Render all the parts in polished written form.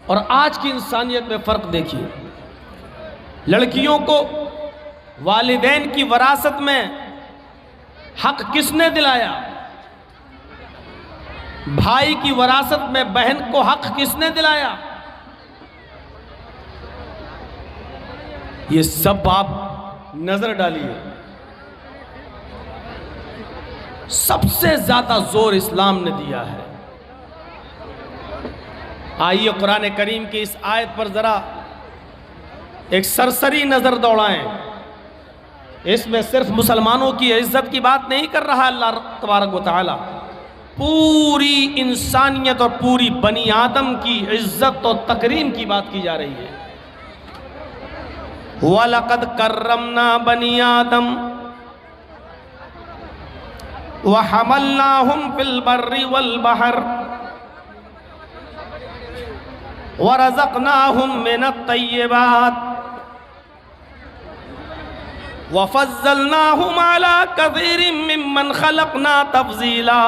اور آج کی انسانیت میں فرق دیکھیے. لڑکیوں کو والدین کی وراثت میں حق کس نے دلایا؟ بھائی کی وراثت میں بہن کو حق کس نے دلایا؟ یہ سب آپ نظر ڈالیے. سب سے زیادہ زور اسلام نے دیا ہے. آئیے قرآن کریم کی اس آیت پر ذرا ایک سرسری نظر دوڑائیں. اس میں صرف مسلمانوں کی عزت کی بات نہیں کر رہا اللہ تبارک و تعالی، پوری انسانیت اور پوری بنی آدم کی عزت اور تکریم کی بات کی جا رہی ہے. وَلَقَدْ كَرَّمْنَا بَنِي آدَمَ وَحَمَلْنَاهُمْ فِي الْبَرِّ وَالْبَحْرِ وَرَزَقْنَاهُمْ مِنَ الطَّيِّبَاتِ وَفَضَّلْنَاهُمْ عَلَى كَثِيرٍ مِّمَّنْ خَلَقْنَا تَفْضِيلًا.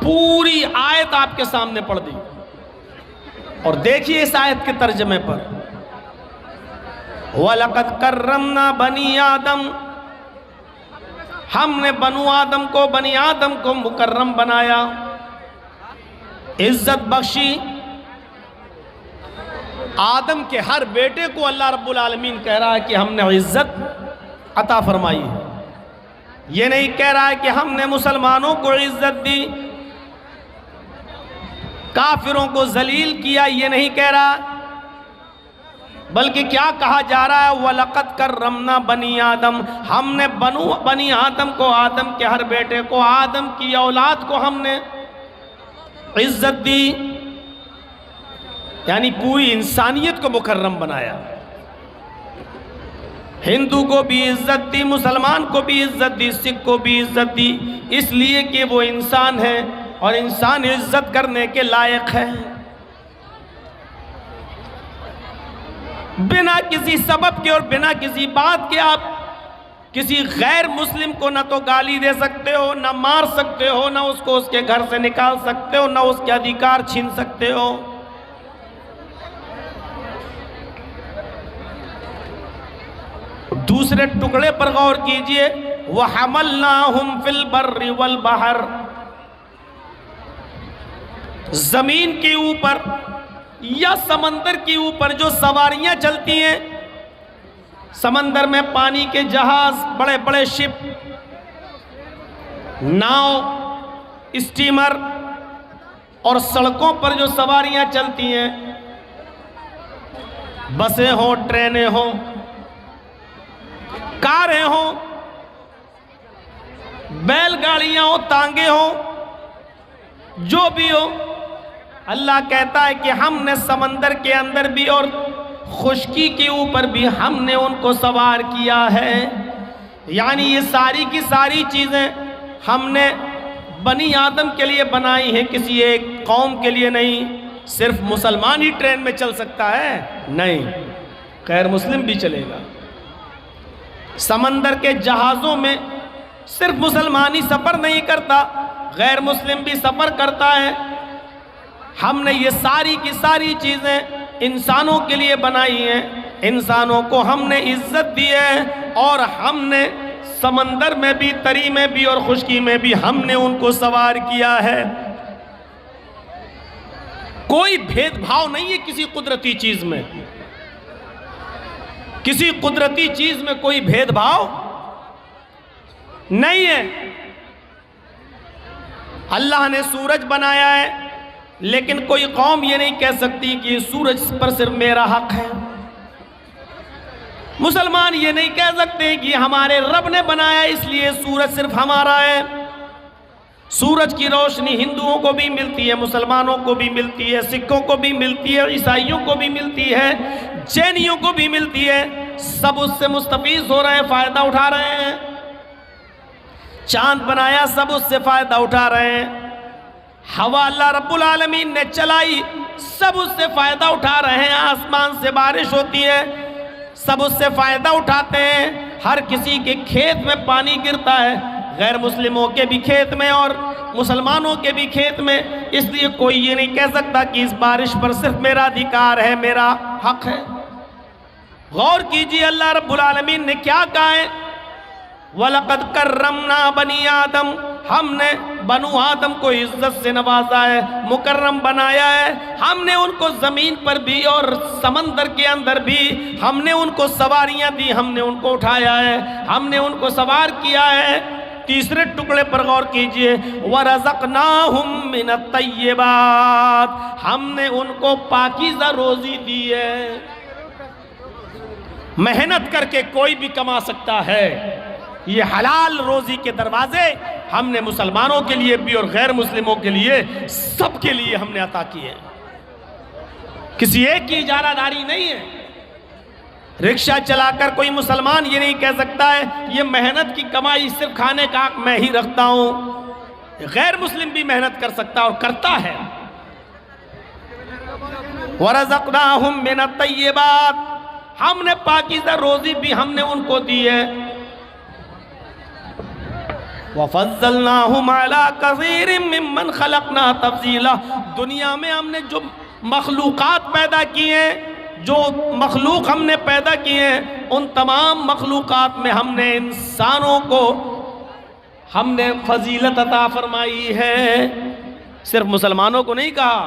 پوری آیت آپ کے سامنے پڑھ دی اور دیکھیے اس آیت کے ترجمے پر. وَلَقَدْ كَرَّمْنَا بَنِي آدَمَ، ہم نے بنی آدم کو مکرم بنایا، عزت بخشی. آدم کے ہر بیٹے کو اللہ رب العالمین کہہ رہا ہے کہ ہم نے عزت عطا فرمائی ہے. یہ نہیں کہہ رہا ہے کہ ہم نے مسلمانوں کو عزت دی، کافروں کو ذلیل کیا، یہ نہیں کہہ رہا، بلکہ کیا کہا جا رہا ہے؟ وَلَقَدْ كَرَّمْنَا بَنِي آدَمَ، ہم نے بنی آدم کو، آدم کے ہر بیٹے کو، آدم کی اولاد کو ہم نے عزت دی، یعنی پوری انسانیت کو مکرم بنایا. ہندو کو بھی عزت دی، مسلمان کو بھی عزت دی، سکھ کو بھی عزت دی، اس لیے کہ وہ انسان ہے اور انسان عزت کرنے کے لائق ہے. بنا کسی سبب کے اور بنا کسی بات کے آپ کسی غیر مسلم کو نہ تو گالی دے سکتے ہو، نہ مار سکتے ہو، نہ اس کو اس کے گھر سے نکال سکتے ہو، نہ اس کے ادھیکار چھین سکتے ہو. دوسرے ٹکڑے پر غور کیجئے، وَحَمَلْنَاهُمْ فِي الْبَرِّ وَالْبَحْرِ، زمین کے اوپر یا سمندر کے اوپر جو سواریاں چلتی ہیں، سمندر میں پانی کے جہاز، بڑے بڑے شپ، ناؤ، اسٹیمر، اور سڑکوں پر جو سواریاں چلتی ہیں، بسیں ہوں، ٹرینیں ہوں، کاریں ہوں، بیل گاڑیاں ہوں، تانگے ہوں، جو بھی ہو، اللہ کہتا ہے کہ ہم نے سمندر کے اندر بھی اور خشکی کے اوپر بھی ہم نے ان کو سوار کیا ہے. یعنی یہ ساری کی ساری چیزیں ہم نے بنی آدم کے لیے بنائی ہیں، کسی ایک قوم کے لیے نہیں. صرف مسلمان ہی ٹرین میں چل سکتا ہے؟ نہیں، غیر مسلم بھی چلے گا. سمندر کے جہازوں میں صرف مسلمان ہی سفر نہیں کرتا، غیر مسلم بھی سفر کرتا ہے. ہم نے یہ ساری کی ساری چیزیں انسانوں کے لیے بنائی ہیں، انسانوں کو ہم نے عزت دی ہے، اور ہم نے سمندر میں بھی، تری میں بھی اور خشکی میں بھی ہم نے ان کو سوار کیا ہے. کوئی بھید بھاؤ نہیں ہے کسی قدرتی چیز میں، کسی قدرتی چیز میں کوئی بھید بھاؤ نہیں ہے. اللہ نے سورج بنایا ہے، لیکن کوئی قوم یہ نہیں کہہ سکتی کہ یہ سورج پر صرف میرا حق ہے. مسلمان یہ نہیں کہہ سکتے کہ ہمارے رب نے بنایا اس لیے سورج صرف ہمارا ہے. سورج کی روشنی ہندوؤں کو بھی ملتی ہے، مسلمانوں کو بھی ملتی ہے، سکھوں کو بھی ملتی ہے، عیسائیوں کو بھی ملتی ہے، جینیوں کو بھی ملتی ہے. سب اس سے مستفیض ہو رہے ہیں، فائدہ اٹھا رہے ہیں. چاند بنایا، سب اس سے فائدہ اٹھا رہے ہیں. ہوا اللہ رب العالمین نے چلائی، سب اس سے فائدہ اٹھا رہے ہیں. آسمان سے بارش ہوتی ہے، سب اس سے فائدہ اٹھاتے ہیں. ہر کسی کے کھیت میں پانی گرتا ہے، غیر مسلموں کے بھی کھیت میں اور مسلمانوں کے بھی کھیت میں، اس لیے کوئی یہ نہیں کہہ سکتا کہ اس بارش پر صرف میرا ادھیکار ہے، میرا حق ہے۔ غور کیجئے اللہ رب العالمین نے کیا کہا ہے، وَلَقَدْ كَرَّمْنَا بَنِي آدم، ہم نے بنو آدم کو عزت سے نوازا ہے، مکرم بنایا ہے، ہم نے ان کو زمین پر بھی اور سمندر کے اندر بھی ہم نے ان کو سواریاں دی، ہم نے ان کو اٹھایا ہے، ہم نے ان کو سوار کیا ہے۔ تیسرے ٹکڑے پر غور کیجئے، وَرَزَقْنَاهُمْ مِنَ الطَّيِّبَاتِ، ہم نے ان کو پاکیزہ روزی دی ہے۔ محنت کر کے کوئی بھی کما سکتا ہے، یہ حلال روزی کے دروازے ہم نے مسلمانوں کے لیے بھی اور غیر مسلموں کے لیے، سب کے لیے ہم نے عطا کیے۔ کسی ایک کی اجارہ داری نہیں ہے۔ رکشہ چلا کر کوئی مسلمان یہ نہیں کہہ سکتا ہے یہ محنت کی کمائی صرف کھانے کا حق میں ہی رکھتا ہوں۔ غیر مسلم بھی محنت کر سکتا اور کرتا ہے۔ وَرَزَقْنَاهُمْ مِنَ الطَّيِّبَاتِ، ہم نے پاکیزہ روزی بھی ہم نے ان کو دی ہے۔ وَفَضَّلْنَاهُمْ عَلَىٰ كَثِيرٍ مِّمَّنْ خَلَقْنَا تَفْضِيلًا، دنیا میں ہم نے جو مخلوقات پیدا کی ہیں، جو مخلوق ہم نے پیدا کیے ہیں، ان تمام مخلوقات میں ہم نے انسانوں کو ہم نے فضیلت عطا فرمائی ہے۔ صرف مسلمانوں کو نہیں کہا،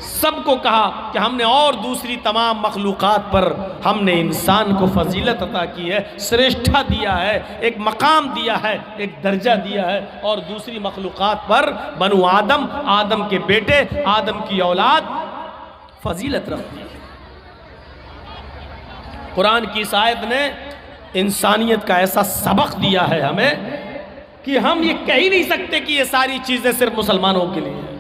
سب کو کہا کہ ہم نے اور دوسری تمام مخلوقات پر ہم نے انسان کو فضیلت عطا کی ہے، سریشٹھا دیا ہے، ایک مقام دیا ہے، ایک درجہ دیا ہے، اور دوسری مخلوقات پر بنو آدم، آدم کے بیٹے، آدم کی اولاد فضیلت رکھتی ہے۔ قرآن کی اس آیت نے انسانیت کا ایسا سبق دیا ہے ہمیں کہ ہم یہ کہہ ہی نہیں سکتے کہ یہ ساری چیزیں صرف مسلمانوں کے لیے ہیں،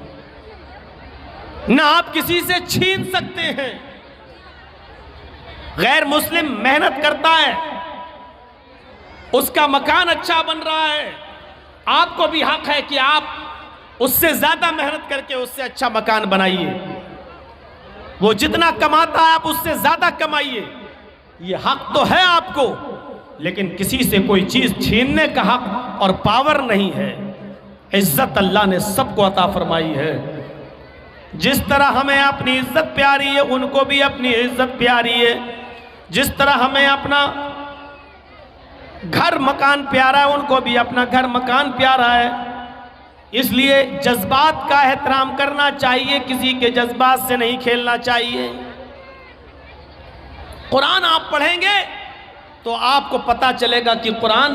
نہ آپ کسی سے چھین سکتے ہیں۔ غیر مسلم محنت کرتا ہے، اس کا مکان اچھا بن رہا ہے، آپ کو بھی حق ہے کہ آپ اس سے زیادہ محنت کر کے اس سے اچھا مکان بنائیے۔ وہ جتنا کماتا ہے آپ اس سے زیادہ کمائیے، یہ حق تو ہے آپ کو، لیکن کسی سے کوئی چیز چھیننے کا حق اور پاور نہیں ہے۔ عزت اللہ نے سب کو عطا فرمائی ہے۔ جس طرح ہمیں اپنی عزت پیاری ہے ان کو بھی اپنی عزت پیاری ہے، جس طرح ہمیں اپنا گھر مکان پیارا ہے ان کو بھی اپنا گھر مکان پیارا ہے۔ اس لیے جذبات کا احترام کرنا چاہیے، کسی کے جذبات سے نہیں کھیلنا چاہیے۔ قرآن آپ پڑھیں گے تو آپ کو پتہ چلے گا کہ قرآن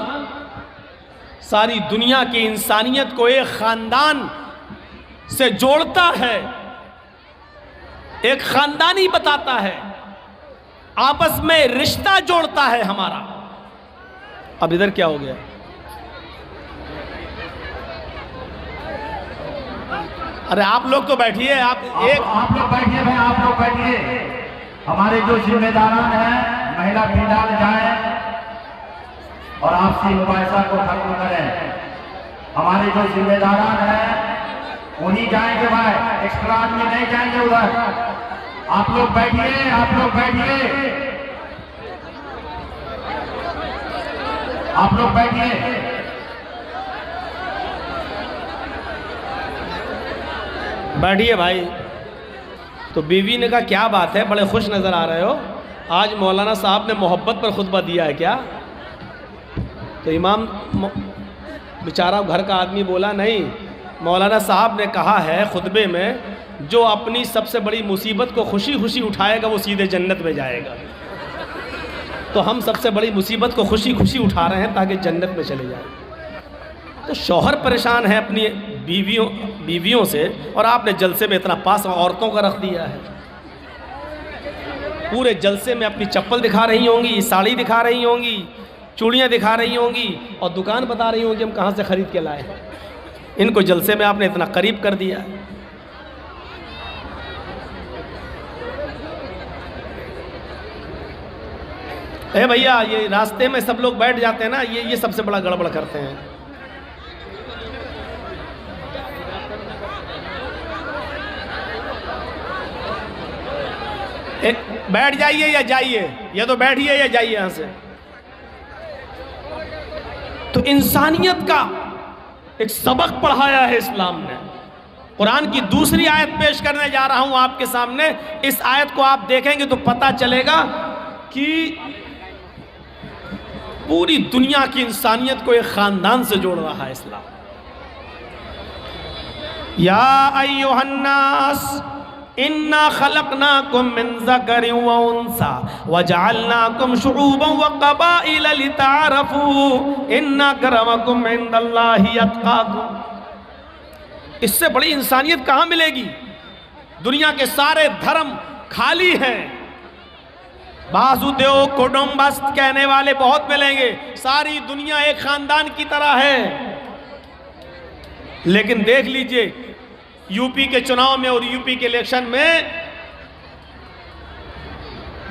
ساری دنیا کی انسانیت کو ایک خاندان سے جوڑتا ہے، ایک خاندانی بتاتا ہے، آپس میں رشتہ جوڑتا ہے ہمارا۔ اب ادھر کیا ہو گیا؟ ارے آپ لوگ تو بیٹھیے، آپ لوگ بیٹھیے بھائی، آپ لوگ بیٹھیے۔ ہمارے جو ذمہ داران ہیں مہیلا پنڈال جائیں اور آپسی مباحثہ کو ختم کریں۔ ہمارے جو ذمہ داران ہیں انہی جائیں گے بھائی، ایکسٹرا آدمی نہیں جائیں گے ادھر۔ آپ لوگ بیٹھیے، آپ لوگ بیٹھیے، آپ لوگ بیٹھیے۔ بیٹھیے بھائی۔ تو بیوی نے کہا کیا بات ہے، بڑے خوش نظر آ رہے ہو، آج مولانا صاحب نے محبت پر خطبہ دیا ہے کیا؟ تو امام بیچارہ گھر کا آدمی بولا نہیں، مولانا صاحب نے کہا ہے خطبے میں جو اپنی سب سے بڑی مصیبت کو خوشی خوشی اٹھائے گا وہ سیدھے جنت میں جائے گا۔ تو ہم سب سے بڑی مصیبت کو خوشی خوشی اٹھا رہے ہیں تاکہ جنت میں چلے جائیں۔ تو شوہر پریشان ہے اپنی بیویوں سے، اور آپ نے جلسے میں اتنا پاس عورتوں کا رکھ دیا ہے۔ پورے جلسے میں اپنی چپل دکھا رہی ہوں گی، ساڑی دکھا رہی ہوں گی، چوڑیاں دکھا رہی ہوں گی، اور دکان بتا رہی ہوں گی ہم کہاں سے خرید کے لائے۔ ان کو جلسے میں آپ نے اتنا قریب کر دیا۔ اے بھیا، یہ راستے میں سب لوگ بیٹھ جاتے ہیں نا، یہ سب سے بڑا گڑبڑ کرتے ہیں۔ بیٹھ جائیے یا جائیے، یا تو بیٹھیے یا جائیے یہاں سے۔ تو انسانیت کا ایک سبق پڑھایا ہے اسلام نے۔ قرآن کی دوسری آیت پیش کرنے جا رہا ہوں آپ کے سامنے۔ اس آیت کو آپ دیکھیں گے تو پتہ چلے گا کہ پوری دنیا کی انسانیت کو ایک خاندان سے جوڑ رہا ہے اسلام۔ یا ایھا الناس انا خلقناکم من ذکر و انثی وجعلناکم شعوبا وقبائل لتعارفوا ان اکرمکم عند اللہ اتقاکم۔ اس سے بڑی انسانیت کہاں ملے گی؟ دنیا کے سارے دھرم خالی ہیں، باسودیو کٹمبس کہنے والے بہت ملیں گے، ساری دنیا ایک خاندان کی طرح ہے۔ لیکن دیکھ لیجئے یو پی کے چناؤ میں اور یو پی کے الیکشن میں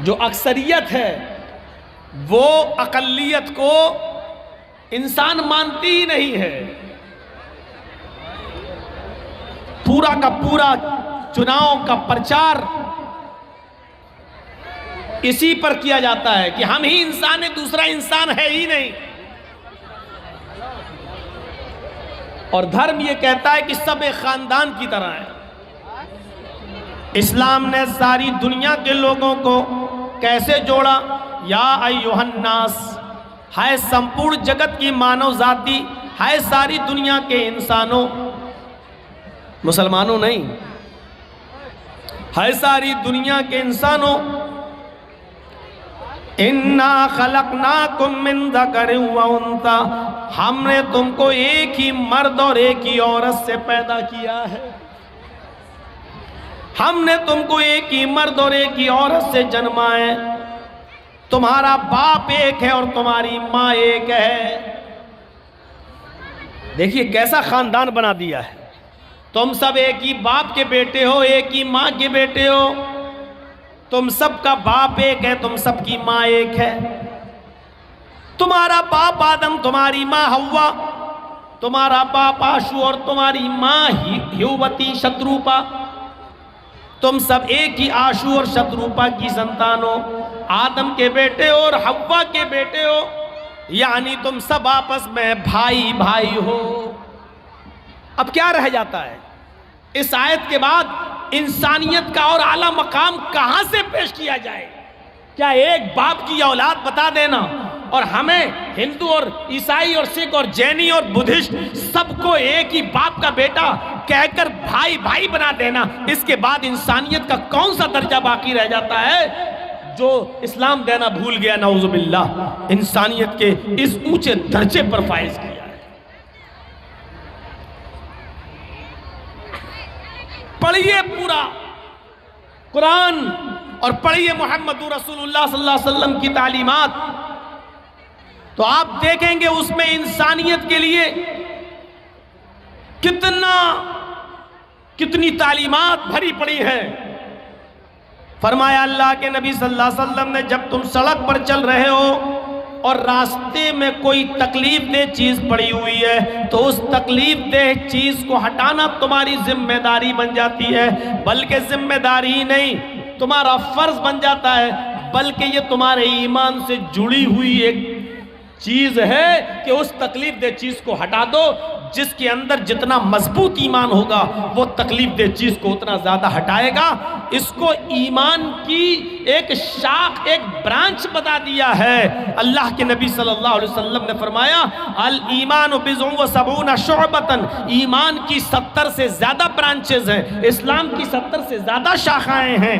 جو اکثریت ہے وہ اقلیت کو انسان مانتی ہی نہیں ہے۔ پورا کا پورا چناؤ کا پرچار اسی پر کیا جاتا ہے کہ ہم ہی انسان ہیں، دوسرا انسان ہے ہی نہیں۔ اور دھرم یہ کہتا ہے کہ سب ایک خاندان کی طرح ہے۔ اسلام نے ساری دنیا کے لوگوں کو کیسے جوڑا؟ یا ایھا الناس، ہے سمپورن جگت کی مانو ذاتی، ہے ساری دنیا کے انسانوں، مسلمانوں نہیں، ہے ساری دنیا کے انسانوں۔ انا خلقناکم من ذکر و انثی، ہم نے تم کو ایک ہی مرد اور ایک ہی عورت سے پیدا کیا ہے۔ ہم نے تم کو ایک ہی مرد اور ایک ہی عورت سے جنما ہے۔ تمہارا باپ ایک ہے اور تمہاری ماں ایک ہے۔ دیکھیے کیسا خاندان بنا دیا ہے۔ تم سب ایک ہی باپ کے بیٹے ہو، ایک ہی ماں کے بیٹے ہو، تم سب کا باپ ایک ہے، تم سب کی ماں ایک ہے۔ تمہارا باپ آدم، تمہاری ماں حوا، تمہارا باپ آشو اور تمہاری ماں ہیووتی شتروپا، تم سب ایک ہی آشو اور شتروپا کی سنتان ہو، آدم کے بیٹے ہو اور حوا کے بیٹے ہو، یعنی تم سب آپس میں بھائی بھائی ہو۔ اب کیا رہ جاتا ہے؟ اس آیت کے بعد انسانیت کا اور اعلیٰ مقام کہاں سے پیش کیا جائے؟ کیا ایک باپ کی اولاد بتا دینا اور ہمیں ہندو اور عیسائی اور سکھ اور جینی اور بدھسٹ سب کو ایک ہی باپ کا بیٹا کہہ کر بھائی بھائی بنا دینا، اس کے بعد انسانیت کا کون سا درجہ باقی رہ جاتا ہے جو اسلام دینا بھول گیا؟ نعوذ باللہ، انسانیت کے اس اونچے درجے پر فائز کیا ہے۔ پڑھیے پورا قرآن اور پڑھیے محمد رسول اللہ صلی اللہ علیہ وسلم کی تعلیمات، تو آپ دیکھیں گے اس میں انسانیت کے لیے کتنی تعلیمات بھری پڑی ہیں۔ فرمایا اللہ کے نبی صلی اللہ علیہ وسلم نے، جب تم سڑک پر چل رہے ہو اور راستے میں کوئی تکلیف دہ چیز پڑی ہوئی ہے تو اس تکلیف دہ چیز کو ہٹانا تمہاری ذمہ داری بن جاتی ہے، بلکہ ذمہ داری ہی نہیں، تمہارا فرض بن جاتا ہے، بلکہ یہ تمہارے ایمان سے جڑی ہوئی ایک چیز ہے کہ اس تکلیف دہ چیز کو ہٹا دو۔ جس کے اندر جتنا مضبوط ایمان ہوگا وہ تکلیف دہ چیز کو اتنا زیادہ ہٹائے گا۔ اس کو ایمان کی ایک شاخ، ایک برانچ بتا دیا ہے۔ اللہ کے نبی صلی اللہ علیہ وسلم نے فرمایا الایمان بضع و سبعون شعبۃ، ایمان کی 70 سے زیادہ برانچز ہیں، اسلام کی 70 سے زیادہ شاخائیں ہیں۔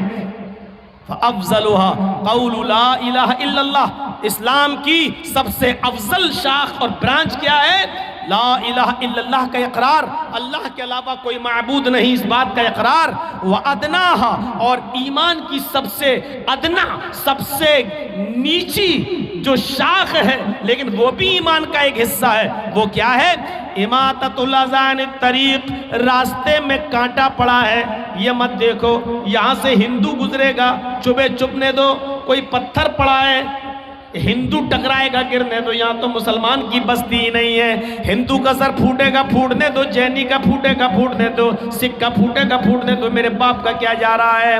فَأَفْضَلُهَا قَوْلُ لَا إِلَهَ إِلَّا اللَّهِ، اسلام کی سب سے افضل شاخ اور برانچ کیا ہے؟ لا الہ الا اللہ کا اقرار، اللہ کے علاوہ کوئی معبود نہیں، اس بات کا اقرار۔ وَأَدْنَاهَا، اور ایمان کی سب سے ادنا، سب سے نیچی جو شاخ ہے لیکن وہ بھی ایمان کا ایک حصہ ہے، وہ کیا ہے؟ اماطۃ الاذى عن الطریق، راستے میں کانٹا پڑا ہے، یہ مت دیکھو، یہاں سے ہندو گزرے گا چبے چبنے دو، کوئی پتھر پڑا ہے ہندو ٹکرائے گا گرنے دو، یہاں تو مسلمان کی بستی ہی نہیں ہے، ہندو کا سر پھوٹے گا پھوٹنے دو، جینی کا پھوٹے گا پھوٹنے دو، سکھ کا پھوٹے گا پھوٹنے دو، میرے باپ کا کیا جا رہا ہے؟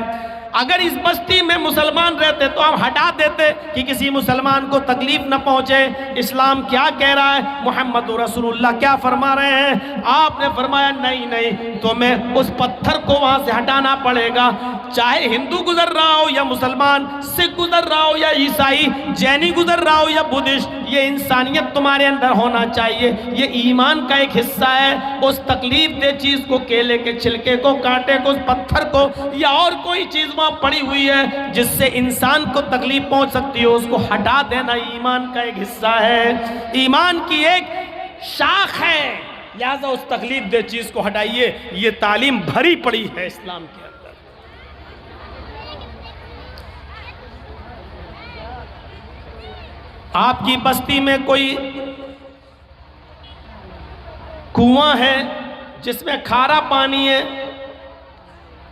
اگر اس بستی میں مسلمان رہتے تو ہم ہٹا دیتے کہ کسی مسلمان کو تکلیف نہ پہنچے۔ اسلام کیا کہہ رہا ہے؟ محمد رسول اللہ کیا فرما رہے ہیں؟ آپ نے فرمایا نہیں تمہیں اس پتھر کو وہاں سے ہٹانا پڑے گا، چاہے ہندو گزر رہا ہو یا مسلمان، سکھ گزر رہا ہو یا عیسائی، جینی گزر رہا ہو یا بدھسٹ، یہ انسانیت تمہارے اندر ہونا چاہیے، یہ ایمان کا ایک حصہ ہے۔ اس تکلیف دہ چیز کو، کیلے کے چھلکے کو، کانٹے کو، اس پتھر کو یا اور کوئی چیز وہاں پڑی ہوئی ہے جس سے انسان کو تکلیف پہنچ سکتی ہو، اس کو ہٹا دینا ایمان کا ایک حصہ ہے، ایمان کی ایک شاخ ہے۔ لہذا اس تکلیف دہ چیز کو ہٹائیے، یہ تعلیم بھری پڑی ہے اسلام کے اندر۔ آپ کی بستی میں کوئی کنواں ہے جس میں کھارا پانی ہے،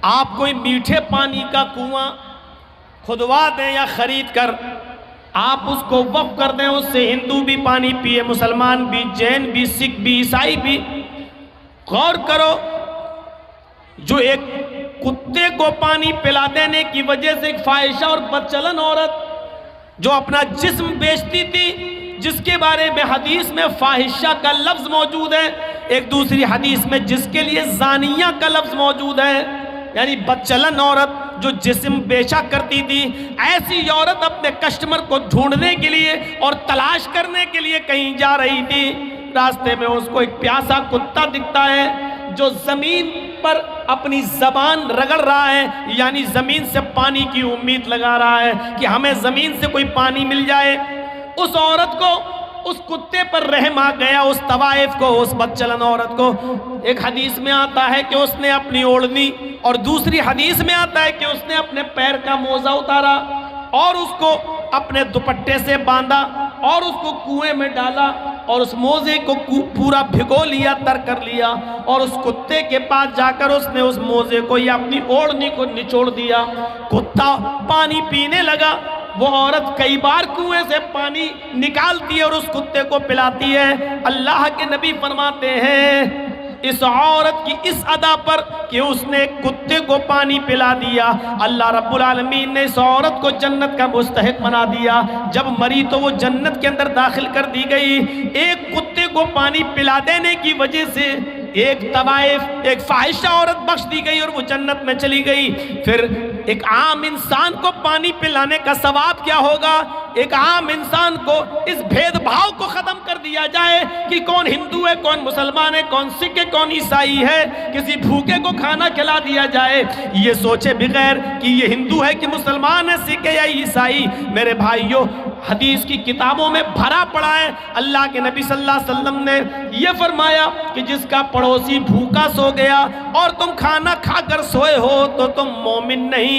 آپ کوئی میٹھے پانی کا کنواں کھدوا دیں یا خرید کر آپ اس کو وقف کر دیں، اس سے ہندو بھی پانی پیے، مسلمان بھی، جین بھی، سکھ بھی، عیسائی بھی۔ غور کرو، جو ایک کتے کو پانی پلا دینے کی وجہ سے ایک فاحشہ اور بدچلن عورت جو اپنا جسم بیچتی تھی، جس کے بارے میں حدیث میں فاحشہ کا لفظ موجود ہے، ایک دوسری حدیث میں جس کے لیے زانیہ کا لفظ موجود ہے، یعنی بدچلن عورت جو جسم بیچا کرتی تھی، ایسی عورت اپنے کسٹمر کو ڈھونڈنے کے لیے اور تلاش کرنے کے لیے کہیں جا رہی تھی، راستے میں اس کو ایک پیاسا کتا دکھتا ہے جو زمین پر اپنی زبان رگڑ رہا ہے، یعنی زمین سے پانی کی امید لگا رہا ہے کہ ہمیں زمین سے کوئی پانی مل جائے۔ اس عورت کو، اس کتے پر رحم آ گیا، اس طوائف کو، اس بدچلن عورت کو۔ ایک حدیث میں آتا ہے کہ اس نے اپنی اوڑھنی، اور دوسری حدیث میں آتا ہے کہ اس نے اپنے پیر کا موزہ اتارا اور اس کو اپنے دوپٹے سے باندھا اور اس کو کنویں میں ڈالا اور اس موزے کو پورا بھگو لیا، تر کر لیا، اور اس کتے کے پاس جا کر اس نے اس موزے کو یا اپنی اوڑھنی کو نچوڑ دیا۔ کتا پانی پینے لگا، وہ عورت کئی بار کنویں سے پانی نکالتی ہے اور اس کتے کو پلاتی ہے۔ اللہ کے نبی فرماتے ہیں اس عورت کی اس ادا پر کہ اس نے کتے کو پانی پلا دیا، اللہ رب العالمین نے اس عورت کو جنت کا مستحق بنا دیا۔ جب مری تو وہ جنت کے اندر داخل کر دی گئی۔ ایک کتے کو پانی پلا دینے کی وجہ سے ایک طوائف، ایک فاحشہ عورت بخش دی گئی اور وہ جنت میں چلی گئی۔ پھر ایک عام انسان کو پانی پلانے کا ثواب کیا ہوگا؟ ایک عام انسان کو اس بھید بھاؤ کو ختم کر دیا جائے کہ کون ہندو ہے، کون مسلمان ہے، کون سکھ ہے، کون عیسائی ہے، کسی بھوکے کو کھانا کھلا دیا جائے، یہ سوچے بغیر کہ یہ ہندو ہے کہ مسلمان ہے، سکھ ہے یا عیسائی۔ میرے بھائیوں، حدیث کی کتابوں میں بھرا پڑا ہے، اللہ کے نبی صلی اللہ علیہ وسلم نے یہ فرمایا کہ جس کا پڑوسی بھوکا سو گیا اور تم کھانا کھا کر سوئے ہو تو تم مومن نہیں۔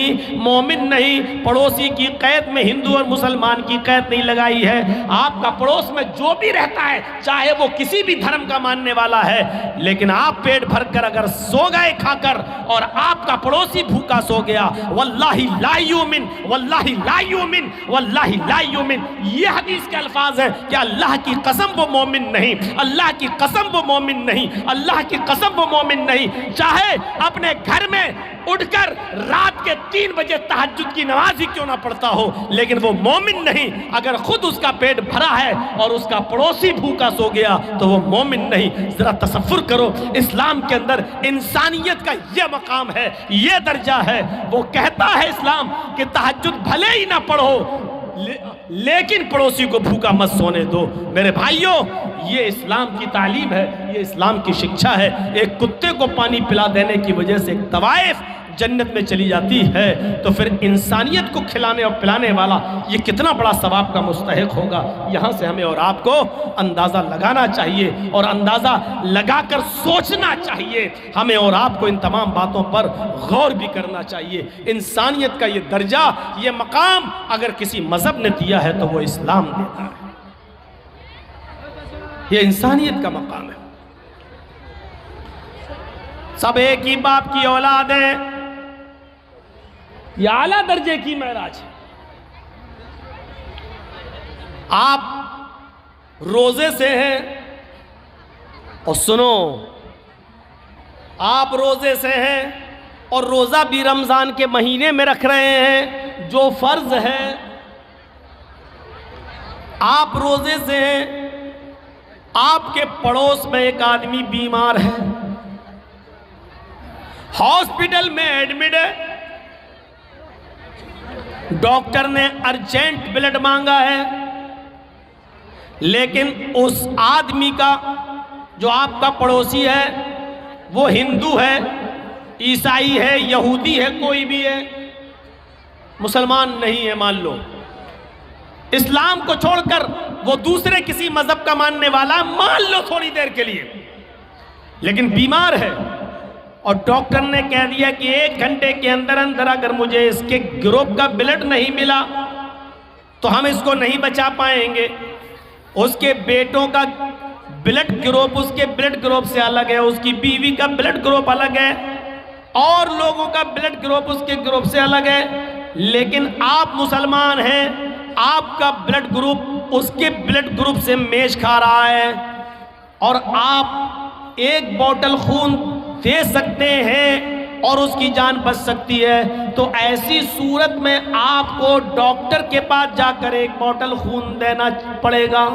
پڑوسی کی قید میں ہندو اور مسلمان کی قید نہیں لگائی ہے۔ آپ کا پڑوس میں جو بھی رہتا ہے، چاہے وہ کسی بھی دھرم کا ماننے والا ہے، لیکن آپ پیٹ بھر کر اگر سو گئے کھا کر اور آپ کا پڑوسی بھوکا سو گیا، واللہ لا یؤمن، واللہ لا یؤمن، واللہ لا یؤمن، یہ حدیث کے الفاظ ہیں کہ اللہ کی قسم وہ مومن نہیں، اللہ کی قسم وہ مومن نہیں، اللہ کی قسم وہ مومن نہیں۔ چاہے اپنے گھر میں اٹھ کر رات کے 3 بجے تہجد کی نماز ہی کیوں نہ پڑھتا ہو، لیکن وہ مومن نہیں۔ اگر خود اس کا پیٹ بھرا ہے اور اس کا پڑوسی بھوکا سو گیا تو وہ مومن نہیں۔ ذرا تصور کرو، اسلام کے اندر انسانیت کا یہ مقام ہے، یہ درجہ ہے۔ وہ کہتا ہے اسلام کہ تہجد بھلے ہی نہ پڑھو لیکن پڑوسی کو بھوکا مت سونے دو۔ میرے بھائیوں، یہ اسلام کی تعلیم ہے، یہ اسلام کی شکشا ہے۔ ایک کتے کو پانی پلا دینے کی وجہ سے ایک طوائف جنت میں چلی جاتی ہے، تو پھر انسانیت کو کھلانے اور پلانے والا یہ کتنا بڑا ثواب کا مستحق ہوگا۔ یہاں سے ہمیں اور آپ کو اندازہ لگانا چاہیے اور اندازہ لگا کر سوچنا چاہیے۔ ہمیں اور آپ کو ان تمام باتوں پر غور بھی کرنا چاہیے۔ انسانیت کا یہ درجہ، یہ مقام اگر کسی مذہب نے دیا ہے تو وہ اسلام دیتا ہے۔ یہ انسانیت کا مقام ہے۔ سب ایک ہی باپ کی اولاد ہیں، یہ اعلیٰ درجے کی معراج ہے۔ آپ روزے سے ہیں، اور سنو، آپ روزے سے ہیں اور روزہ بھی رمضان کے مہینے میں رکھ رہے ہیں جو فرض ہے. آپ روزے سے ہیں, آپ کے پڑوس میں ایک آدمی بیمار ہے, ہاسپٹل میں ایڈمٹ ہے, ڈاکٹر نے ارجنٹ بلڈ مانگا ہے, لیکن اس آدمی کا جو آپ کا پڑوسی ہے وہ ہندو ہے, عیسائی ہے, یہودی ہے, کوئی بھی ہے, مسلمان نہیں ہے مان لو, اسلام کو چھوڑ کر وہ دوسرے کسی مذہب کا ماننے والا مان لو تھوڑی دیر کے لیے, لیکن بیمار ہے اور ڈاکٹر نے کہہ دیا کہ 1 گھنٹے کے اندر اندر اگر مجھے اس کے گروپ کا بلڈ نہیں ملا تو ہم اس کو نہیں بچا پائیں گے. اس کے بیٹوں کا بلڈ گروپ اس کے بلڈ گروپ سے الگ ہے, اس کی بیوی کا بلڈ گروپ الگ ہے, اور لوگوں کا بلڈ گروپ اس کے گروپ سے الگ ہے, لیکن آپ مسلمان ہیں, آپ کا بلڈ گروپ اس کے بلڈ گروپ سے میچ کھا رہا ہے, اور آپ 1 بوتل خون دے سکتے ہیں اور اس کی جان بچ سکتی ہے. تو ایسی صورت میں آپ کو ڈاکٹر کے پاس جا کر 1 بوتل خون دینا پڑے گا,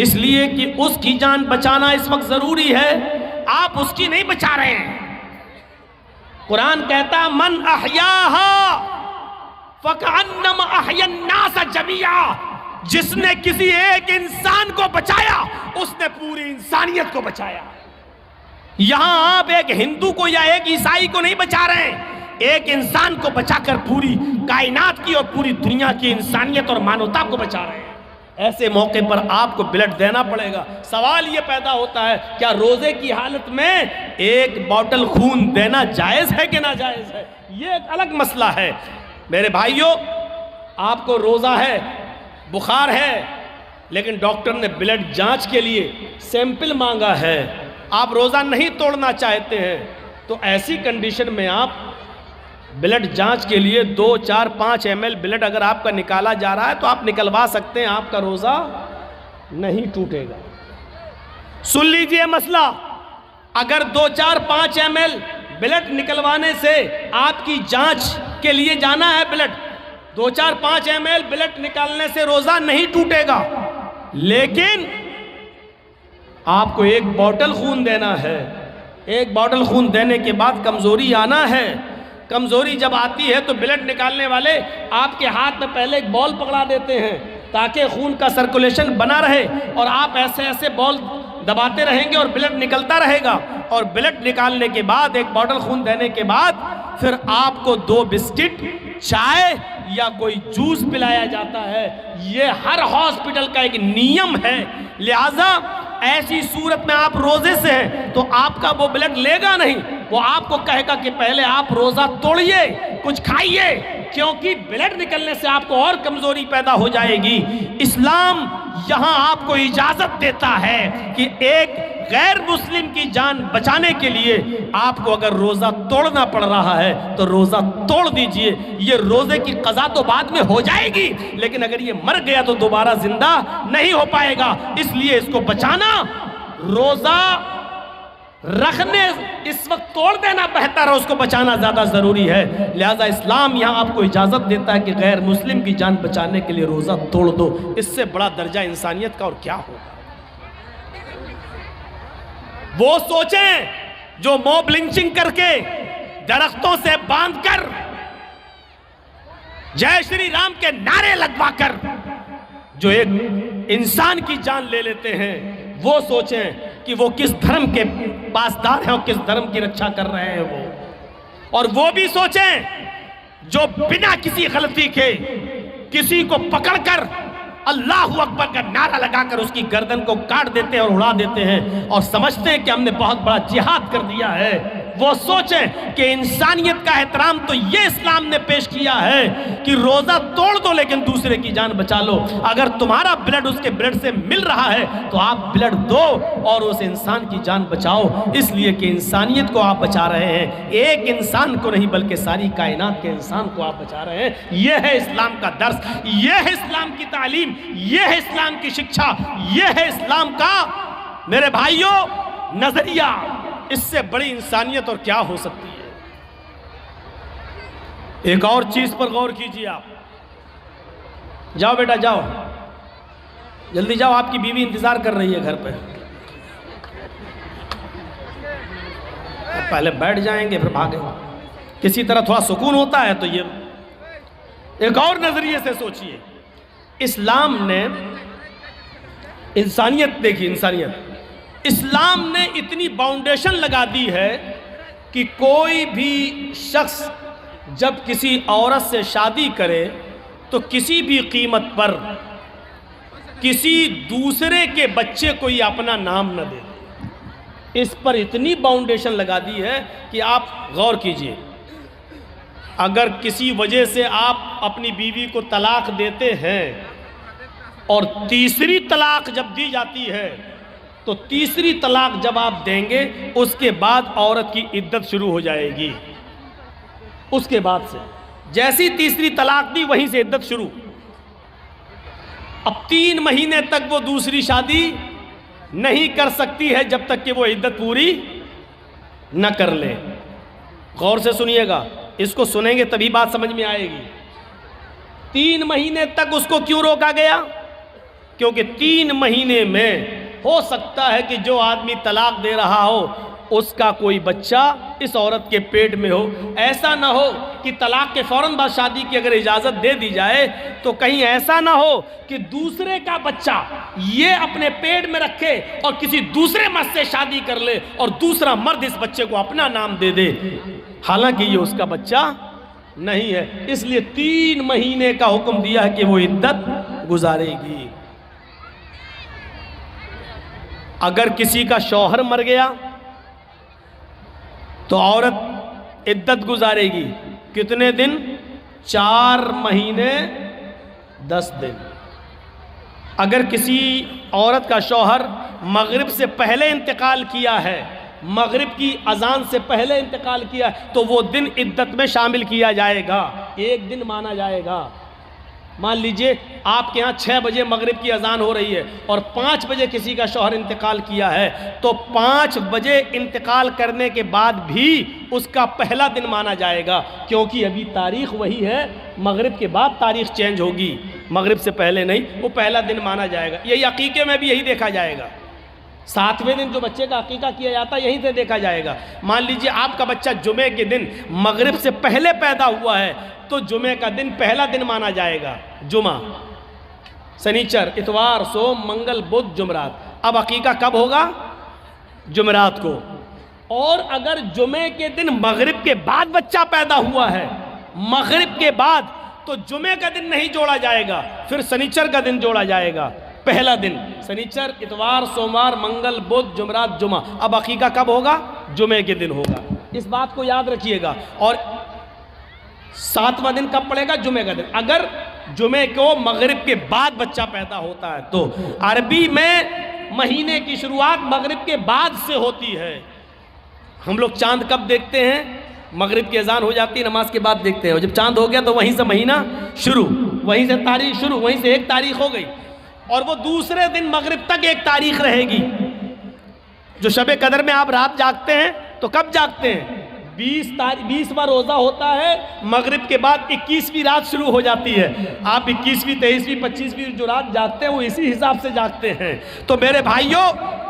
اس لیے کہ اس کی جان بچانا اس وقت ضروری ہے, آپ اس کی نہیں بچا رہے ہیں. قرآن کہتا من احیاہا فکأنما احیا الناس جمیعا, جس نے کسی ایک انسان کو بچایا اس نے پوری انسانیت کو بچایا. یہاں آپ ایک ہندو کو یا ایک عیسائی کو نہیں بچا رہے ہیں, ایک انسان کو بچا کر پوری کائنات کی اور پوری دنیا کی انسانیت اور مانوتا کو بچا رہے ہیں. ایسے موقع پر آپ کو بلڈ دینا پڑے گا. سوال یہ پیدا ہوتا ہے کیا روزے کی حالت میں 1 بوتل خون دینا جائز ہے کہ ناجائز ہے؟ یہ ایک الگ مسئلہ ہے. میرے بھائیوں, آپ کو روزہ ہے, بخار ہے, لیکن ڈاکٹر نے بلڈ جانچ کے لیے سیمپل مانگا ہے, آپ روزہ نہیں توڑنا چاہتے ہیں, تو ایسی کنڈیشن میں آپ بلڈ جانچ کے لیے 2, 4, 5 ml بلڈ اگر آپ کا نکالا جا رہا ہے تو آپ نکلوا سکتے ہیں, آپ کا روزہ نہیں ٹوٹے گا. سن لیجئے مسئلہ, اگر 2, 4, 5 ml بلڈ نکلوانے سے آپ کی جانچ کے لیے جانا ہے بلڈ, 2, 4, 5 ml بلڈ نکالنے سے روزہ نہیں ٹوٹے گا, لیکن آپ کو 1 بوتل خون دینا ہے. 1 بوتل خون دینے کے بعد کمزوری آنا ہے. کمزوری جب آتی ہے تو بلڈ نکالنے والے آپ کے ہاتھ میں پہلے ایک بال پکڑا دیتے ہیں تاکہ خون کا سرکولیشن بنا رہے, اور آپ ایسے ایسے بال دباتے رہیں گے اور بلڈ نکلتا رہے گا, اور بلڈ نکالنے کے بعد 1 بوتل خون دینے کے بعد پھر آپ کو 2 بسکٹ, چائے یا کوئی جوس پلایا جاتا ہے. یہ ہر ہاسپٹل کا ایک نیم ہے. لہٰذا ایسی صورت میں آپ روزے سے ہیں تو آپ کا وہ بلڈ لے گا نہیں, وہ آپ کو کہے گا کہ پہلے آپ روزہ توڑیے, کچھ کھائیے, کیونکہ بلڈ نکلنے سے آپ کو اور کمزوری پیدا ہو جائے گی. اسلام یہاں آپ کو اجازت دیتا ہے کہ ایک غیر مسلم کی جان بچانے کے لیے آپ کو اگر روزہ توڑنا پڑ رہا ہے تو روزہ توڑ دیجئے. یہ روزے کی قضا تو بعد میں ہو جائے گی, لیکن اگر یہ مر گیا تو دوبارہ زندہ نہیں ہو پائے گا. اس لیے اس کو بچانا, روزہ رکھنے اس وقت توڑ دینا بہتر ہے, اس کو بچانا زیادہ ضروری ہے. لہٰذا اسلام یہاں آپ کو اجازت دیتا ہے کہ غیر مسلم کی جان بچانے کے لیے روزہ توڑ دو. اس سے بڑا درجہ انسانیت کا اور کیا ہو. وہ سوچیں جو موب لنچنگ کر کے درختوں سے باندھ کر جے شری رام کے نعرے لگوا کر جو ایک انسان کی جان لے لیتے ہیں, وہ سوچیں کہ وہ کس دھرم کے پاسدار ہیں اور کس دھرم کی رکشا کر رہے ہیں وہ. اور وہ بھی سوچیں جو بنا کسی غلطی کے کسی کو پکڑ کر اللہ اکبر کا نعرہ لگا کر اس کی گردن کو کاٹ دیتے ہیں اور اڑا دیتے ہیں اور سمجھتے ہیں کہ ہم نے بہت بڑا جہاد کر دیا ہے. وہ سوچیں کہ انسانیت کا احترام تو یہ اسلام نے پیش کیا ہے کہ روزہ توڑ دو لیکن دوسرے کی جان بچا لو. اگر تمہارا بلڈ اس کے بلڈ سے مل رہا ہے تو آپ بلڈ دو اور اس انسان کی جان بچاؤ, اس لیے کہ انسانیت کو آپ بچا رہے ہیں. ایک انسان کو نہیں بلکہ ساری کائنات کے انسان کو آپ بچا رہے ہیں. یہ ہے اسلام کا درس, یہ ہے اسلام کی تعلیم, یہ ہے اسلام کی شکشا, یہ ہے اسلام کا میرے بھائیوں نظریہ. اس سے بڑی انسانیت اور کیا ہو سکتی ہے. ایک اور چیز پر غور کیجیے آپ. جاؤ بیٹا جاؤ, جلدی جاؤ, آپ کی بیوی انتظار کر رہی ہے گھر پہ. پہلے بیٹھ جائیں گے پھر بھاگیں. کسی طرح تھوڑا سکون ہوتا ہے. تو یہ ایک اور نظریے سے سوچئے. اسلام نے انسانیت دیکھی, انسانیت اسلام نے اتنی باؤنڈیشن لگا دی ہے کہ کوئی بھی شخص جب کسی عورت سے شادی کرے تو کسی بھی قیمت پر کسی دوسرے کے بچے کو یہ اپنا نام نہ دے. اس پر اتنی باؤنڈیشن لگا دی ہے کہ آپ غور کیجئے. اگر کسی وجہ سے آپ اپنی بیوی کو طلاق دیتے ہیں اور تیسری طلاق جب دی جاتی ہے تو تیسری طلاق جب آپ دیں گے اس کے بعد عورت کی عدت شروع ہو جائے گی. اس کے بعد سے جیسی تیسری طلاق دی وہیں سے عدت شروع. اب 3 مہینے تک وہ دوسری شادی نہیں کر سکتی ہے جب تک کہ وہ عدت پوری نہ کر لے. غور سے سنیے گا, اس کو سنیں گے تبھی بات سمجھ میں آئے گی. 3 مہینے تک اس کو کیوں روکا گیا؟ کیونکہ 3 مہینے میں ہو سکتا ہے کہ جو آدمی طلاق دے رہا ہو اس کا کوئی بچہ اس عورت کے پیٹ میں ہو. ایسا نہ ہو کہ طلاق کے فوراً بعد شادی کی اگر اجازت دے دی جائے تو کہیں ایسا نہ ہو کہ دوسرے کا بچہ یہ اپنے پیٹ میں رکھے اور کسی دوسرے مرد سے شادی کر لے اور دوسرا مرد اس بچے کو اپنا نام دے دے, حالانکہ یہ اس کا بچہ نہیں ہے. اس لیے 3 مہینے کا حکم دیا ہے کہ وہ عدت گزارے گی. اگر کسی کا شوہر مر گیا تو عورت عدت گزارے گی. کتنے دن؟ 4 مہینے 10 دن. اگر کسی عورت کا شوہر مغرب سے پہلے انتقال کیا ہے, مغرب کی اذان سے پہلے انتقال کیا ہے, تو وہ دن عدت میں شامل کیا جائے گا, 1 دن مانا جائے گا. مان لیجئے آپ کے ہاں 6 بجے مغرب کی اذان ہو رہی ہے اور 5 بجے کسی کا شوہر انتقال کیا ہے, تو 5 بجے انتقال کرنے کے بعد بھی اس کا پہلا دن مانا جائے گا, کیونکہ ابھی تاریخ وہی ہے. مغرب کے بعد تاریخ چینج ہوگی, مغرب سے پہلے نہیں. وہ پہلا دن مانا جائے گا. یہی عقیقے میں بھی یہی دیکھا جائے گا. 7ویں دن جو بچے کا عقیقہ کیا جاتا ہے یہیں سے دیکھا جائے گا. مان لیجئے آپ کا بچہ جمعے کے دن مغرب سے پہلے پیدا ہوا ہے تو جمعے کا دن پہلا دن مانا جائے گا. جمعہ, سنیچر, اتوار, سوم, منگل, بدھ, جمعرات. اب عقیقہ کب ہوگا؟ جمعرات کو. اور اگر جمعے کے دن مغرب کے بعد بچہ پیدا ہوا ہے, مغرب کے بعد, تو جمعے کا دن نہیں جوڑا جائے گا, پھر سنیچر کا دن جوڑا جائے گا. پہلا دن سنیچر, اتوار, سوموار, منگل, بدھ, جمعرات, جمعہ. اب عقیقہ کب ہوگا؟ جمعے کے دن ہوگا. اس بات کو یاد رکھیے گا. اور 7واں دن کب پڑے گا؟ جمعے کا دن. اگر جمعے کو مغرب کے بعد بچہ پیدا ہوتا ہے تو عربی میں مہینے کی شروعات مغرب کے بعد سے ہوتی ہے. ہم لوگ چاند کب دیکھتے ہیں؟ مغرب کی اذان ہو جاتی ہے, نماز کے بعد دیکھتے ہیں. اور جب چاند ہو گیا تو وہیں سے مہینہ شروع, وہیں سے تاریخ شروع, وہیں سے 1 تاریخ ہو گئی. اور وہ دوسرے دن مغرب تک 1 تاریخ رہے گی. جو شب قدر میں آپ رات جاگتے ہیں تو کب جاگتے ہیں؟ 20واں روزہ ہوتا ہے, مغرب کے بعد 21ویں رات شروع ہو جاتی ہے. آپ 21ویں, 23ویں, 25ویں جو رات جاگتے ہیں وہ اسی حساب سے جاگتے ہیں. تو میرے بھائیوں,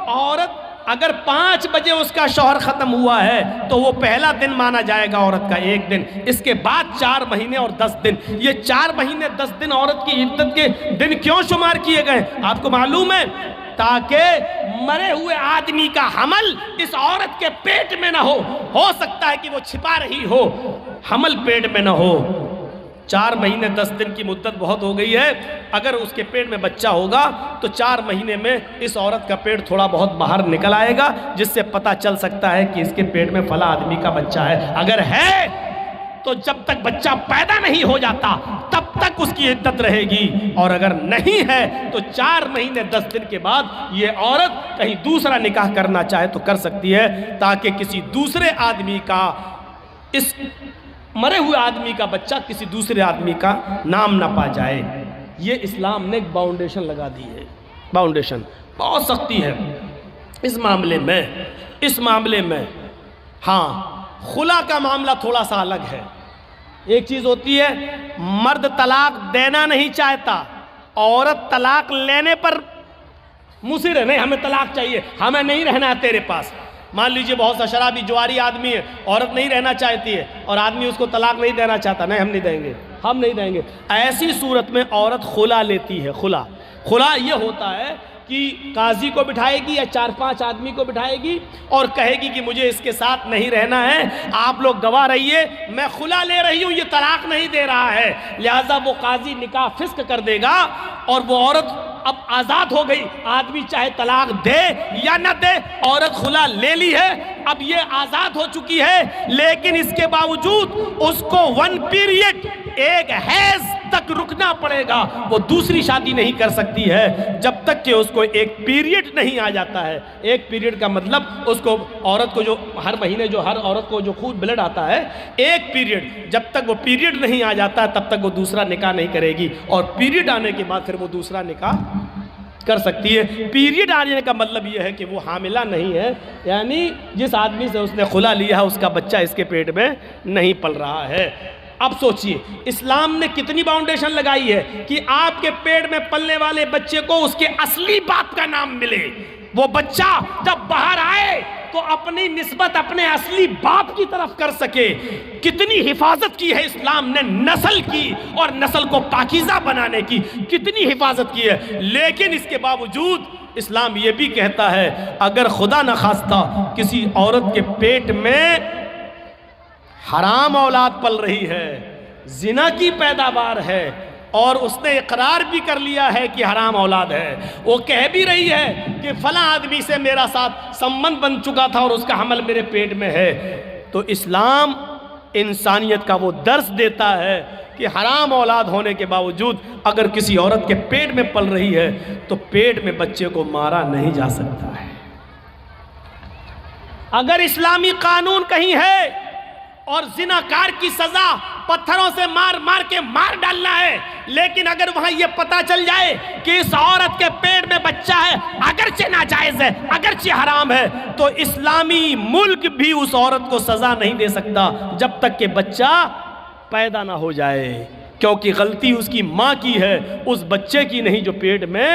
عورت اگر 5 بجے اس کا شوہر ختم ہوا ہے تو وہ پہلا دن مانا جائے گا عورت کا 1 دن. اس کے بعد 4 مہینے اور 10 دن. یہ 4 مہینے 10 دن عورت کی عدت کے دن کیوں شمار کیے گئے آپ کو معلوم ہے؟ تاکہ مرے ہوئے آدمی کا حمل اس عورت کے پیٹ میں نہ ہو سکتا ہے کہ وہ چھپا رہی ہو, حمل پیٹ میں نہ ہو. 4 مہینے 10 دن کی مدت بہت ہو گئی ہے. اگر اس کے پیٹ میں بچہ ہوگا تو 4 مہینے میں اس عورت کا پیٹ تھوڑا بہت باہر نکل آئے گا, جس سے پتہ چل سکتا ہے کہ اس کے پیٹ میں فلاں آدمی کا بچہ ہے. اگر ہے تو جب تک بچہ پیدا نہیں ہو جاتا تب تک اس کی عدت رہے گی, اور اگر نہیں ہے تو 4 مہینے 10 دن کے بعد یہ عورت کہیں دوسرا نکاح کرنا چاہے تو کر سکتی ہے, تاکہ کسی دوسرے آدمی کا, اس مرے ہوئے آدمی کا بچہ کسی دوسرے آدمی کا نام نہ پا جائے. یہ اسلام نے ایک باؤنڈیشن لگا دی ہے. باؤنڈیشن بہت سختی ہے اس معاملے میں. ہاں, خلا کا معاملہ تھوڑا سا الگ ہے. ایک چیز ہوتی ہے مرد طلاق دینا نہیں چاہتا، عورت طلاق لینے پر مصر ہے، نہیں ہمیں طلاق چاہیے، ہمیں نہیں رہنا ہے تیرے پاس۔ مان لیجئے بہت سا شرابی جواری آدمی ہے، عورت نہیں رہنا چاہتی ہے اور آدمی اس کو طلاق نہیں دینا چاہتا، نہیں ہم نہیں دیں گے، ہم نہیں دیں گے۔ ایسی صورت میں عورت خلا لیتی ہے۔ خلا یہ ہوتا ہے کہ قاضی کو بٹھائے گی یا 4-5 آدمی کو بٹھائے گی اور کہے گی کہ مجھے اس کے ساتھ نہیں رہنا ہے، آپ لوگ گواہ رہیے، میں خلا لے رہی ہوں، یہ طلاق نہیں دے رہا ہے، لہٰذا وہ قاضی نکاح فسخ کر دے گا اور وہ عورت اب آزاد ہو گئی۔ آدمی چاہے طلاق دے یا نہ دے، عورت خلا لے لی ہے، اب یہ آزاد ہو چکی ہے، لیکن اس کے باوجود اس کو 1 پیریڈ، ایک حیض تک رکنا پڑے گا، وہ دوسری شادی نہیں کر سکتی ہے جب تک کہ اس کو ایک پیریڈ نہیں آ جاتا ہے۔ ایک پیریڈ کا مطلب اس کو عورت کو جو ہر مہینے جو ہر عورت کو جو خون بلڈ آتا ہے، ایک پیریڈ، جب تک وہ پیریڈ نہیں آ جاتا ہے تب تک وہ دوسرا نکاح نہیں کرے گی، اور پیریڈ آنے کے بعد پھر وہ دوسرا نکاح کر سکتی ہے۔ پیریڈ آنے کا مطلب یہ ہے کہ وہ حاملہ نہیں ہے، یعنی جس آدمی سے اس نے خلا لیا ہے اس کا بچہ اس کے پیٹ میں نہیں پل رہا ہے۔ اب سوچئے اسلام نے کتنی باؤنڈیشن لگائی ہے کہ آپ کے پیٹ میں پلنے والے بچے کو اس کے اصلی باپ کا نام ملے، وہ بچہ جب باہر آئے تو اپنی نسبت اپنے اصلی باپ کی طرف کر سکے۔ کتنی حفاظت کی ہے اسلام نے نسل کی، اور نسل کو پاکیزہ بنانے کی کتنی حفاظت کی ہے، لیکن اس کے باوجود اسلام یہ بھی کہتا ہے اگر خدا نخواستہ کسی عورت کے پیٹ میں حرام اولاد پل رہی ہے، زنا کی پیداوار ہے، اور اس نے اقرار بھی کر لیا ہے کہ حرام اولاد ہے، وہ کہہ بھی رہی ہے کہ فلاں آدمی سے میرا ساتھ سمبند بن چکا تھا اور اس کا حمل میرے پیٹ میں ہے، تو اسلام انسانیت کا وہ درس دیتا ہے کہ حرام اولاد ہونے کے باوجود اگر کسی عورت کے پیٹ میں پل رہی ہے تو پیٹ میں بچے کو مارا نہیں جا سکتا ہے۔ اگر اسلامی قانون کہیں ہے اور زناکار کی سزا پتھروں سے مار کے مار ڈالنا ہے، لیکن اگر وہاں یہ پتا چل جائے کہ اس عورت کے پیٹ میں بچہ ہے، اگرچہ ناجائز ہے، اگرچہ حرام ہے، تو اسلامی ملک بھی اس عورت کو سزا نہیں دے سکتا جب تک کہ بچہ پیدا نہ ہو جائے، کیونکہ غلطی اس کی ماں کی ہے، اس بچے کی نہیں جو پیٹ میں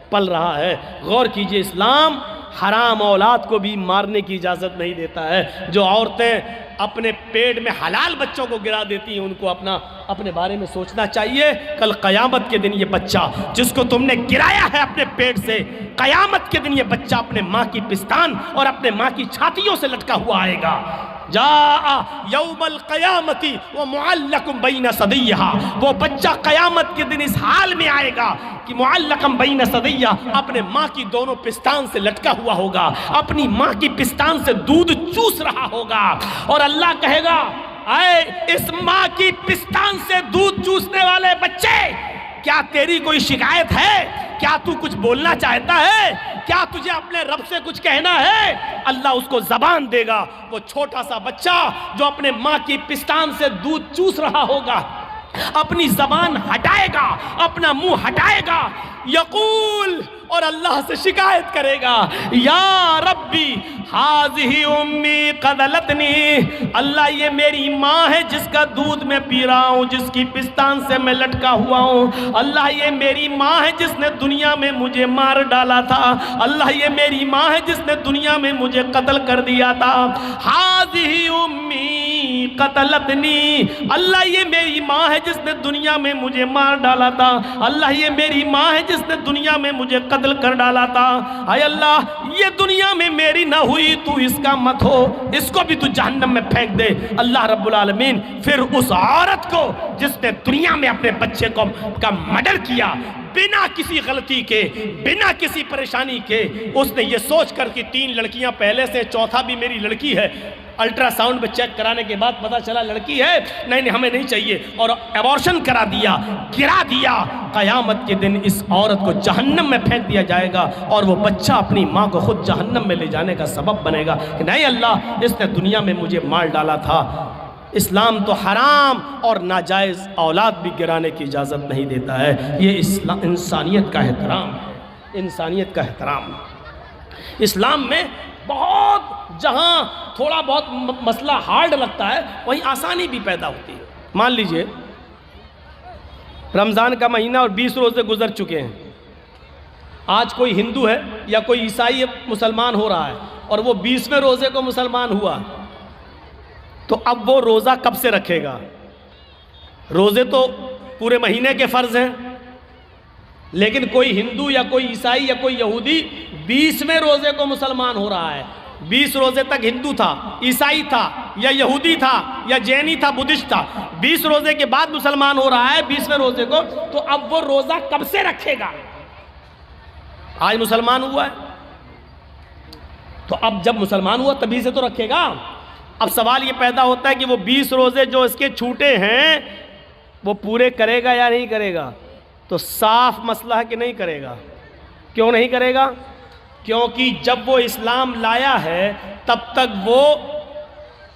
پل رہا ہے۔ غور کیجئے، اسلام حرام اولاد کو بھی مارنے کی اجازت نہیں دیتا ہے۔ جو عورتیں اپنے پیٹ میں حلال بچوں کو گرا دیتی ہیں ان کو اپنے بارے میں سوچنا چاہیے، کل قیامت کے دن یہ بچہ جس کو تم نے گرایا ہے اپنے پیٹ سے، قیامت کے دن یہ بچہ اپنے ماں کی پستان اور اپنے ماں کی چھاتیوں سے لٹکا ہوا آئے گا۔ جاء یوم القیامت ومعلق بین صدیہا، وہ بچہ قیامت کے دن اس حال میں آئے گا کہ معلق بین صدیہا، اپنے ماں کی دونوں پستان سے لٹکا ہوا ہوگا، اپنی ماں کی پستان سے دودھ چوس رہا ہوگا، اور اللہ کہے گا اے اس ماں کی پستان سے دودھ چوسنے والے بچے، کیا تیری کوئی شکایت ہے؟ کیا تو کچھ بولنا چاہتا ہے؟ کیا تجھے اپنے رب سے کچھ کہنا ہے؟ اللہ اس کو زبان دے گا۔ وہ چھوٹا سا بچہ جو اپنے ماں کی پستان سے دودھ چوس رہا ہوگا اپنی زبان ہٹائے گا، اپنا منہ ہٹائے گا، یقول، اور اللہ سے شکایت کرے گا، یا ربی ہاذہ امی قدلتنی، اللہ یہ میری ماں ہے جس کا دودھ میں پی رہا ہوں، جس کی پستان سے میں لٹکا ہوا ہوں، اللہ یہ میری ماں ہے جس نے دنیا میں مجھے مار ڈالا تھا، اللہ یہ میری ماں ہے جس نے دنیا میں مجھے قتل کر دیا تھا، ہاذہ امی قتلتنی، اللہ یہ میری ماں ہے جس نے دنیا میں مجھے مار ڈالا تھا، اللہ یہ میری ماں ہے جس نے دنیا میں مجھے قتل کر ڈالا تھا، اے اللہ یہ دنیا میں میری نہ ہوئی تو اس کا مت ہو، اس کو بھی تو جہنم میں پھینک دے۔ اللہ رب العالمین پھر اس عورت کو جس نے دنیا میں اپنے بچے کا مرڈر کیا بنا کسی غلطی کے، بنا کسی پریشانی کے، اس نے یہ سوچ کر کہ 3 لڑکیاں پہلے سے، چوتھا بھی میری لڑکی ہے، الٹرا ساؤنڈ میں چیک کرانے کے بعد پتا چلا لڑکی ہے، نہیں ہمیں نہیں چاہیے، اور ایبورشن کرا دیا، گرا دیا، قیامت کے دن اس عورت کو جہنم میں پھینک دیا جائے گا، اور وہ بچہ اپنی ماں کو خود جہنم میں لے جانے کا سبب بنے گا کہ نہیں اللہ اس نے دنیا میں مجھے مار ڈالا تھا۔ اسلام تو حرام اور ناجائز اولاد بھی گرانے کی اجازت نہیں دیتا ہے۔ یہ انسانیت کا احترام ہے، انسانیت کا احترام۔ اسلام میں بہت جہاں تھوڑا بہت مسئلہ ہارڈ لگتا ہے وہیں آسانی بھی پیدا ہوتی ہے۔ مان لیجئے رمضان کا مہینہ اور 20 روزے گزر چکے ہیں، آج کوئی ہندو ہے یا کوئی عیسائی مسلمان ہو رہا ہے اور وہ 20ویں روزے کو مسلمان ہوا، تو اب وہ روزہ کب سے رکھے گا؟ روزے تو پورے مہینے کے فرض ہیں، لیکن کوئی ہندو یا کوئی عیسائی یا کوئی یہودی 20ویں روزے کو مسلمان ہو رہا ہے، 20 روزے تک ہندو تھا، عیسائی تھا یا یہودی تھا یا جینی تھا، بدھسٹ تھا، 20 روزے کے بعد مسلمان ہو رہا ہے 20ویں روزے کو، تو اب وہ روزہ کب سے رکھے گا؟ آج مسلمان ہوا ہے تو اب جب مسلمان ہوا تبھی سے تو رکھے گا۔ اب سوال یہ پیدا ہوتا ہے کہ وہ 20 روزے جو اس کے چھوٹے ہیں وہ پورے کرے گا یا نہیں کرے گا؟ تو صاف مسئلہ ہے کہ نہیں کرے گا۔ کیوں نہیں کرے گا؟ کیونکہ جب وہ اسلام لایا ہے تب تک وہ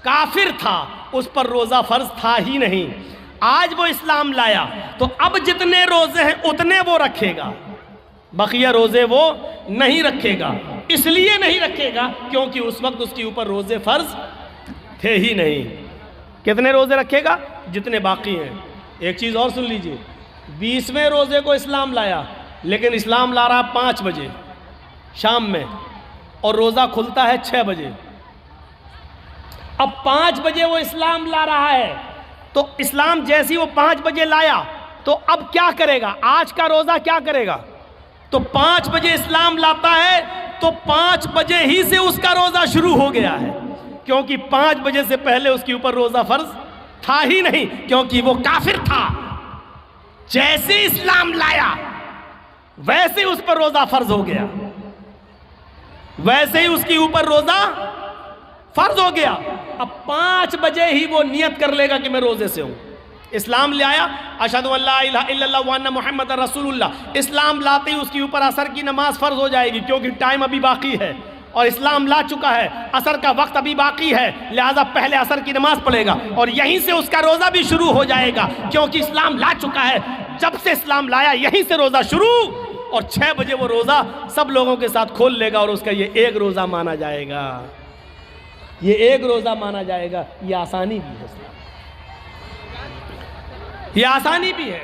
کافر تھا، اس پر روزہ فرض تھا ہی نہیں۔ آج وہ اسلام لایا تو اب جتنے روزے ہیں اتنے وہ رکھے گا، بقیہ روزے وہ نہیں رکھے گا۔ اس لیے نہیں رکھے گا کیونکہ اس وقت اس کے اوپر روزے فرض تھے ہی نہیں۔ کتنے روزے رکھے گا؟ جتنے باقی ہیں۔ ایک چیز اور سن لیجئے، 20ویں روزے کو اسلام لایا، لیکن اسلام لا رہا 5 بجے شام میں اور روزہ کھلتا ہے 6 بجے۔ اب 5 بجے وہ اسلام لا رہا ہے تو اسلام جیسی وہ 5 بجے لایا تو اب کیا کرے گا؟ آج کا روزہ کیا کرے گا؟ تو 5 بجے اسلام لاتا ہے تو 5 بجے ہی سے اس کا روزہ شروع ہو گیا ہے، کیونکہ 5 بجے سے پہلے اس کے اوپر روزہ فرض تھا ہی نہیں، کیونکہ وہ کافر تھا۔ جیسے اسلام لایا ویسے اس پر روزہ فرض ہو گیا، ویسے ہی اس کے اوپر روزہ فرض ہو گیا۔ اب 5 بجے ہی وہ نیت کر لے گا کہ میں روزے سے ہوں۔ اسلام لے آیا، اشہد ان لا الہ الا اللہ وان محمد رسول اللہ، اسلام لاتے ہی اس کے اوپر عصر کی نماز فرض ہو جائے گی، کیونکہ ٹائم ابھی باقی ہے اور اسلام لا چکا ہے، عصر کا وقت ابھی باقی ہے، لہذا پہلے عصر کی نماز پڑھے گا اور یہیں سے اس کا روزہ بھی شروع ہو جائے گا، کیونکہ اسلام لا چکا ہے۔ جب سے اسلام لایا یہیں سے روزہ شروع، اور 6 بجے وہ روزہ سب لوگوں کے ساتھ کھول لے گا اور اس کا یہ ایک روزہ مانا جائے گا، یہ ایک روزہ مانا جائے گا۔ یہ آسانی بھی ہے، یہ آسانی بھی ہے۔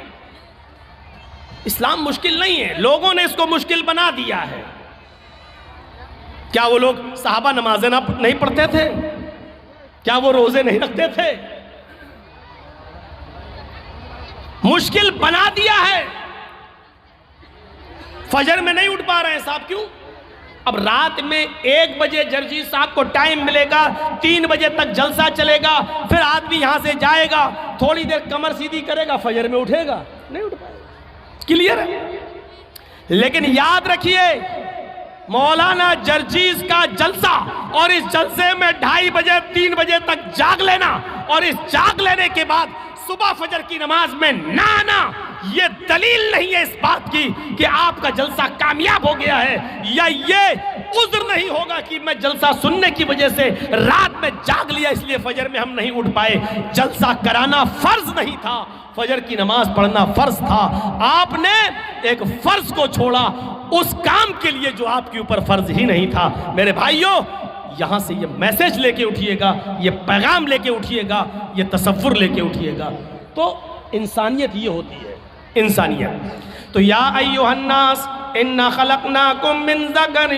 اسلام مشکل نہیں ہے، لوگوں نے اس کو مشکل بنا دیا ہے۔ کیا وہ لوگ صحابہ نمازیں نہیں پڑھتے تھے؟ کیا وہ روزے نہیں رکھتے تھے؟ مشکل بنا دیا ہے۔ فجر میں نہیں اٹھ پا رہے ہیں صاحب، کیوں؟ اب رات میں 1 بجے جرجی صاحب کو ٹائم ملے گا، 3 بجے تک جلسہ چلے گا، پھر آدمی یہاں سے جائے گا، تھوڑی دیر کمر سیدھی کرے گا، فجر میں اٹھے گا؟ نہیں اٹھ پائے گا، کلیئر ہے۔ لیکن یاد رکھیے مولانا جرجیز کا جلسہ، اور اس جلسے میں 2:30 بجے 3 بجے تک جاگ لینا، اور اس جاگ لینے کے بعد صبح فجر کی نماز میں نہ آنا، یہ دلیل نہیں ہے اس بات کی کہ آپ کا جلسہ کامیاب ہو گیا ہے، یا یہ عذر نہیں ہوگا کہ میں جلسہ سننے کی وجہ سے رات میں جاگ لیا اس لیے فجر میں ہم نہیں اٹھ پائے۔ جلسہ کرانا فرض نہیں تھا، فجر کی نماز پڑھنا فرض تھا۔ آپ نے ایک فرض کو چھوڑا اس کام کے لیے جو آپ کے اوپر فرض ہی نہیں تھا۔ میرے بھائیوں، یہاں سے یہ میسج لے کے اٹھیے گا، یہ پیغام لے کے اٹھیے گا، یہ تصور لے کے اٹھیے گا۔ تو انسانیت یہ ہوتی ہے، انسانیت۔ تو یا ایھا الناس انا خلقناکم من ذکر